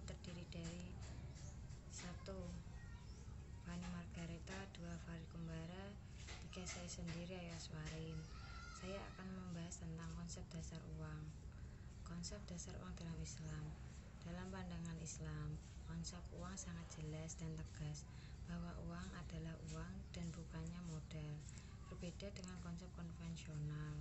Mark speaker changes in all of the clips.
Speaker 1: terdiri dari 1. Fanny Margareta, 2. Farid Kumbara, 3. Saya sendiri, Ayaswarin. Saya akan membahas tentang konsep dasar uang. Konsep dasar uang dalam Islam. Dalam pandangan Islam, konsep uang sangat jelas dan tegas bahwa uang adalah uang dan bukannya modal. Berbeda dengan konsep konvensional,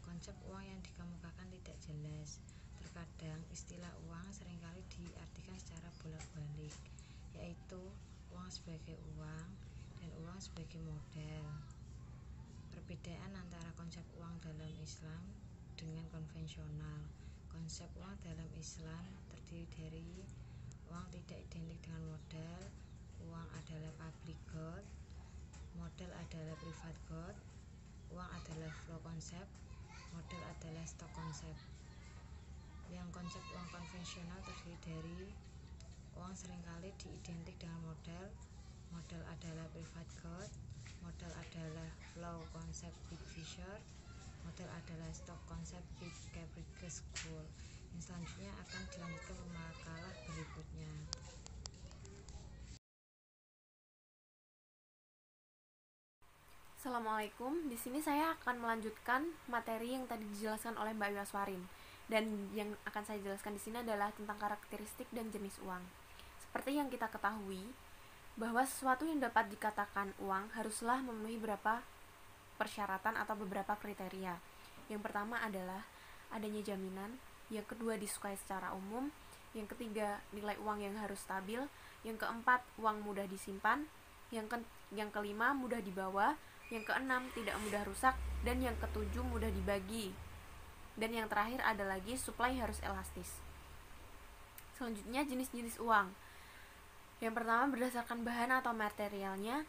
Speaker 1: konsep uang yang dikemukakan tidak jelas. Terkadang istilah uang seringkali diartikan secara bolak-balik, yaitu uang sebagai uang dan uang sebagai modal. Perbedaan antara konsep uang dalam Islam dengan konvensional. Konsep uang dalam Islam terdiri dari uang tidak identik dengan modal. Uang adalah public good, modal adalah private good. Uang adalah flow konsep, modal adalah stock konsep. Yang konsep uang konvensional terdiri dari uang seringkali diidentik dengan modal. Modal adalah private good, modal adalah flow konsep Big Fisher, modal adalah stock konsep Big Capricorn School. Yang selanjutnya akan dilanjutkan makalah berikutnya.
Speaker 2: Assalamualaikum. Di sini saya akan melanjutkan materi yang tadi dijelaskan oleh Mbak Ayaswarin. Dan yang akan saya jelaskan di sini adalah tentang karakteristik dan jenis uang. Seperti yang kita ketahui, bahwa sesuatu yang dapat dikatakan uang haruslah memenuhi beberapa persyaratan atau beberapa kriteria. Yang pertama adalah adanya jaminan, yang kedua disukai secara umum, yang ketiga nilai uang yang harus stabil, yang keempat uang mudah disimpan, yang kelima mudah dibawa, yang keenam tidak mudah rusak, dan yang ketujuh mudah dibagi. Dan yang terakhir ada lagi supply harus elastis. Selanjutnya jenis-jenis uang. Yang pertama berdasarkan bahan atau materialnya,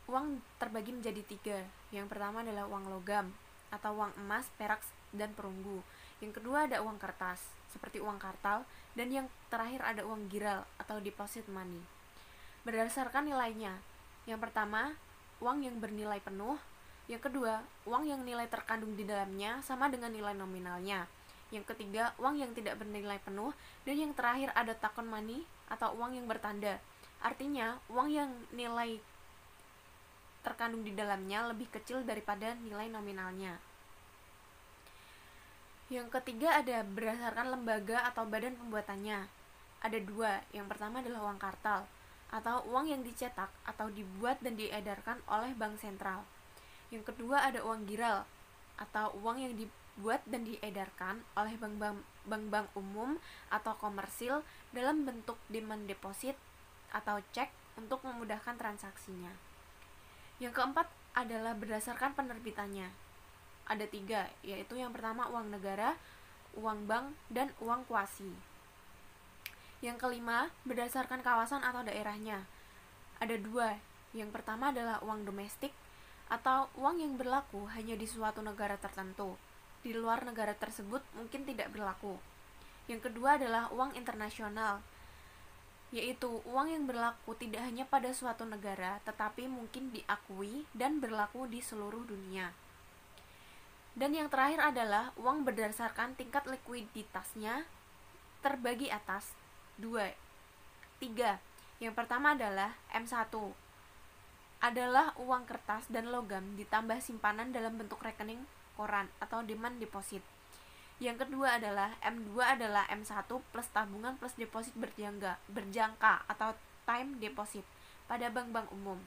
Speaker 2: uang terbagi menjadi 3. Yang pertama adalah uang logam atau uang emas, perak, dan perunggu. Yang kedua ada uang kertas seperti uang kartal, dan yang terakhir ada uang giral atau deposit money. Berdasarkan nilainya, yang pertama uang yang bernilai penuh, yang kedua uang yang nilai terkandung di dalamnya sama dengan nilai nominalnya, yang ketiga uang yang tidak bernilai penuh, dan yang terakhir ada token money atau uang yang bertanda. Artinya uang yang nilai terkandung di dalamnya lebih kecil daripada nilai nominalnya. Yang ketiga ada berdasarkan lembaga atau badan pembuatannya. Ada 2. Yang pertama adalah uang kartal atau uang yang dicetak atau dibuat dan diedarkan oleh bank sentral. Yang kedua ada uang giral atau uang yang dibuat dan diedarkan oleh bank-bank umum atau komersil dalam bentuk demand deposit atau cek untuk memudahkan transaksinya. Yang keempat adalah berdasarkan penerbitannya. Ada 3, yaitu yang pertama uang negara, uang bank, dan uang kuasi. Yang kelima berdasarkan kawasan atau daerahnya. Ada 2, yang pertama adalah uang domestik atau uang yang berlaku hanya di suatu negara tertentu. Di luar negara tersebut mungkin tidak berlaku. Yang kedua adalah uang internasional, yaitu uang yang berlaku tidak hanya pada suatu negara, tetapi mungkin diakui dan berlaku di seluruh dunia. Dan yang terakhir adalah uang berdasarkan tingkat likuiditasnya terbagi atas 2, 3. Yang pertama adalah M1, adalah uang kertas dan logam ditambah simpanan dalam bentuk rekening koran atau demand deposit. Yang kedua adalah M2 adalah M1 plus tabungan plus deposit berjangka atau time deposit pada bank-bank umum.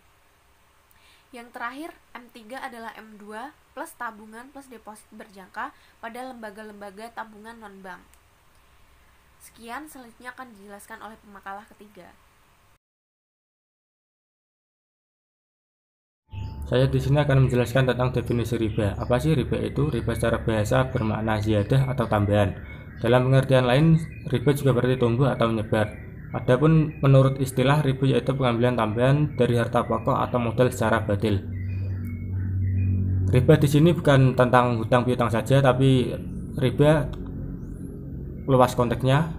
Speaker 2: Yang terakhir M3 adalah M2 plus tabungan plus deposit berjangka pada lembaga-lembaga tabungan non-bank. Sekian, selanjutnya akan dijelaskan oleh pemakalah ketiga.
Speaker 3: Saya di sini akan menjelaskan tentang definisi riba. Apa sih riba itu? Riba secara bahasa bermakna ziyadah atau tambahan. Dalam pengertian lain, riba juga berarti tumbuh atau menyebar. Adapun menurut istilah, riba yaitu pengambilan tambahan dari harta pokok atau modal secara batil. Riba di sini bukan tentang hutang piutang saja, tapi riba luas konteksnya.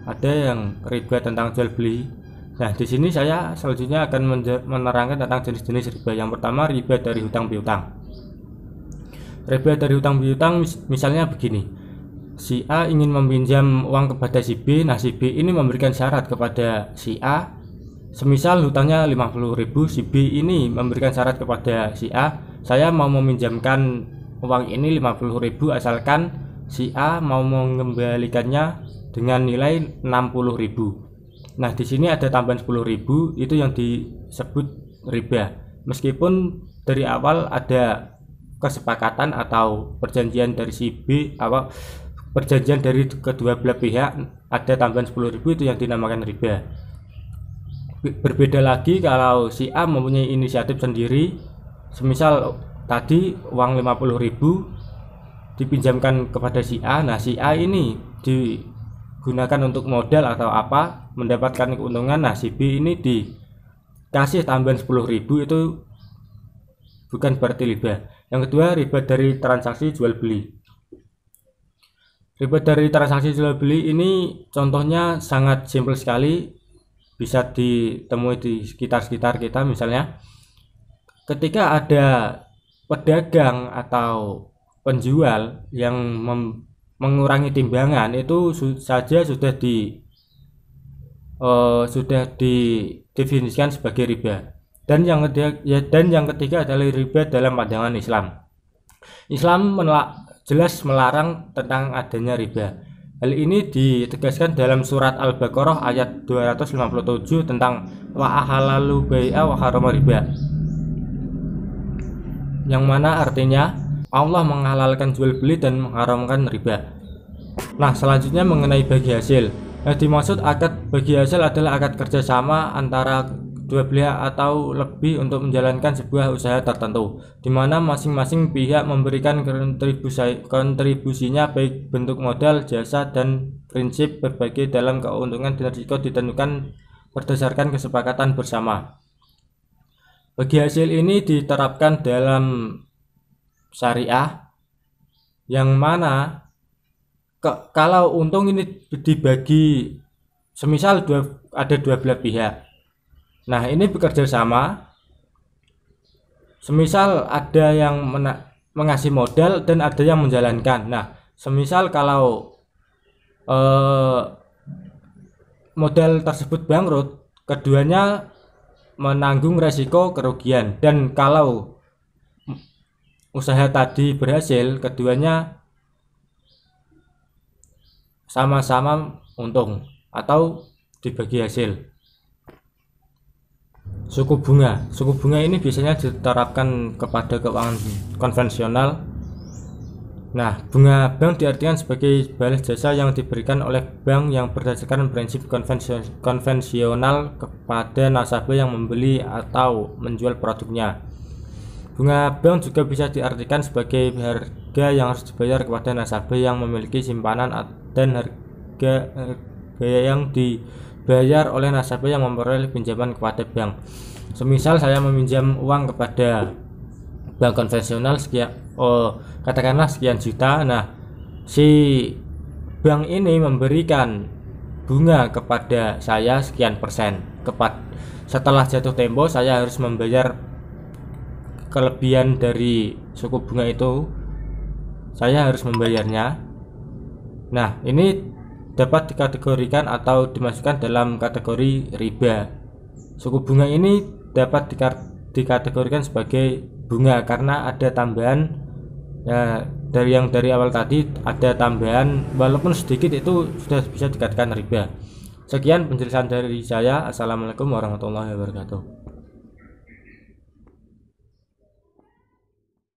Speaker 3: Ada yang riba tentang jual beli. Nah, di sini saya selanjutnya akan menerangkan tentang jenis-jenis riba. Yang pertama, riba dari hutang piutang. Riba dari hutang piutang misalnya begini. si A ingin meminjam uang kepada si B. Nah, si B ini memberikan syarat kepada si A, semisal hutangnya 50.000, si B ini memberikan syarat kepada si A, saya mau meminjamkan uang ini 50.000 asalkan si A mau mengembalikannya dengan nilai 60.000. Nah, di sini ada tambahan 10.000, itu yang disebut riba. Meskipun dari awal ada kesepakatan atau perjanjian dari si B, perjanjian dari kedua belah pihak ada tambahan 10.000, itu yang dinamakan riba. Berbeda lagi kalau si A mempunyai inisiatif sendiri, semisal tadi uang 50.000 dipinjamkan kepada si A. Nah, si A ini digunakan untuk modal atau apa, mendapatkan keuntungan. Nah, si B ini dikasih tambahan 10.000, itu bukan berarti riba. Yang kedua, riba dari transaksi jual beli. Riba dari transaksi jual beli ini contohnya sangat simpel sekali, bisa ditemui di sekitar kita. Misalnya ketika ada pedagang atau penjual yang mengurangi timbangan, itu saja sudah didefinisikan sebagai riba. Dan yang ketiga adalah riba dalam pandangan Islam. Islam jelas melarang tentang adanya riba. Hal ini ditegaskan dalam surat Al-Baqarah ayat 257 tentang wa ahalalu bai'a wa harama riba, yang mana artinya Allah menghalalkan jual beli dan mengharamkan riba. Nah, selanjutnya mengenai bagi hasil. Yang dimaksud akad bagi hasil adalah akad kerjasama antara dua pihak atau lebih untuk menjalankan sebuah usaha tertentu, di mana masing-masing pihak memberikan kontribusinya baik bentuk modal, jasa, dan prinsip berbagi dalam keuntungan dan risiko ditentukan berdasarkan kesepakatan bersama. Bagi hasil ini diterapkan dalam syariah, yang mana kalau untung ini dibagi, semisal ada dua belah pihak. Nah, ini bekerja sama, semisal ada yang mengasih modal dan ada yang menjalankan. Nah, semisal kalau modal tersebut bangkrut, keduanya menanggung resiko kerugian. Dan kalau usaha tadi berhasil, keduanya sama-sama untung atau dibagi hasil. Suku bunga ini biasanya diterapkan kepada keuangan konvensional. Nah, bunga bank diartikan sebagai balas jasa yang diberikan oleh bank yang berdasarkan prinsip konvensional kepada nasabah yang membeli atau menjual produknya. Bunga bank juga bisa diartikan sebagai harga yang harus dibayar kepada nasabah yang memiliki simpanan dan harga yang dibayar oleh nasabah yang memperoleh pinjaman kepada bank. Semisal saya meminjam uang kepada bank konvensional katakanlah sekian juta. Nah, si bank ini memberikan bunga kepada saya sekian persen. Setelah jatuh tempo saya harus membayar kelebihan dari suku bunga itu, saya harus membayarnya. Nah, ini dapat dikategorikan atau dimasukkan dalam kategori riba. Suku bunga ini dapat dikategorikan sebagai bunga karena ada tambahan, ya, dari awal tadi ada tambahan, walaupun sedikit itu sudah bisa dikatakan riba. Sekian penjelasan dari saya. Assalamualaikum warahmatullahi wabarakatuh.